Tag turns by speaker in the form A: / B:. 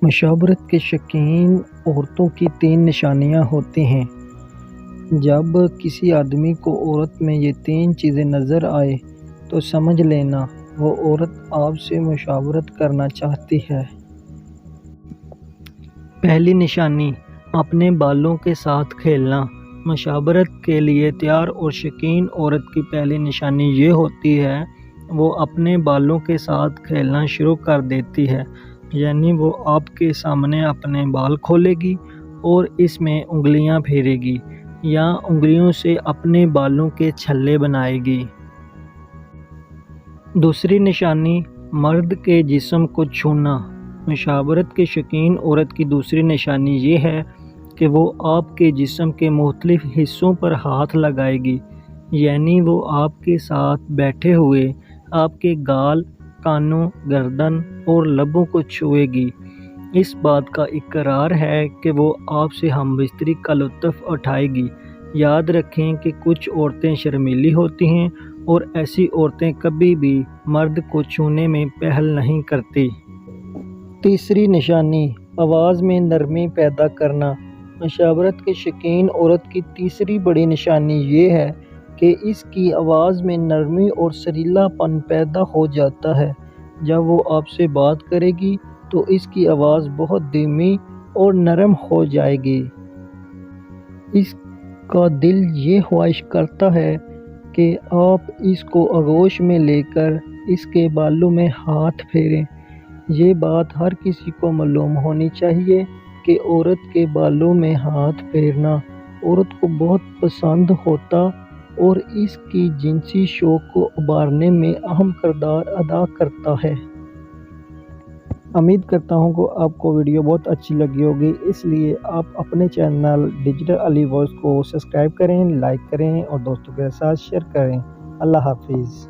A: مشاورت کے شائقین عورتوں کی 3 نشانیاں ہوتی ہیں۔ جب کسی آدمی کو عورت میں یہ 3 چیزیں نظر آئیں تو سمجھ لینا وہ عورت آپ سے مشاورت کرنا چاہتی ہے۔ پہلی نشانی، اپنے بالوں کے ساتھ کھیلنا۔ مشاورت کے لیے تیار اور شائقین عورت کی پہلی نشانی یہ ہوتی ہے وہ اپنے بالوں کے ساتھ کھیلنا شروع کر دیتی ہے، یعنی وہ آپ کے سامنے اپنے بال کھولے گی اور اس میں انگلیاں پھیرے گی یا انگلیوں سے اپنے بالوں کے چھلے بنائے گی۔ دوسری نشانی، مرد کے جسم کو چھونا۔ مشاورت کے شائقین عورت کی دوسری نشانی یہ ہے کہ وہ آپ کے جسم کے مختلف حصوں پر ہاتھ لگائے گی، یعنی وہ آپ کے ساتھ بیٹھے ہوئے آپ کے گال، کانوں، گردن اور لبوں کو چھوئے گی۔ اس بات کا اقرار ہے کہ وہ آپ سے ہم بستری کا لطف اٹھائے گی۔ یاد رکھیں کہ کچھ عورتیں شرمیلی ہوتی ہیں اور ایسی عورتیں کبھی بھی مرد کو چھونے میں پہل نہیں کرتی۔ تیسری نشانی، آواز میں نرمی پیدا کرنا۔ مشاورت کے شائقین عورت کی تیسری بڑی نشانی یہ ہے کہ اس کی آواز میں نرمی اور سریلا پن پیدا ہو جاتا ہے۔ جب وہ آپ سے بات کرے گی تو اس کی آواز بہت دھیمی اور نرم ہو جائے گی۔ اس کا دل یہ خواہش کرتا ہے کہ آپ اس کو آغوش میں لے کر اس کے بالوں میں ہاتھ پھیریں۔ یہ بات ہر کسی کو معلوم ہونی چاہیے کہ عورت کے بالوں میں ہاتھ پھیرنا عورت کو بہت پسند ہوتا اور اس کی جنسی شوق کو ابھارنے میں اہم کردار ادا کرتا ہے۔ امید کرتا ہوں کہ آپ کو ویڈیو بہت اچھی لگی ہوگی، اس لیے آپ اپنے چینل ڈیجیٹل علی وائس کو سبسکرائب کریں، لائک کریں اور دوستوں کے ساتھ شیئر کریں۔ اللہ حافظ۔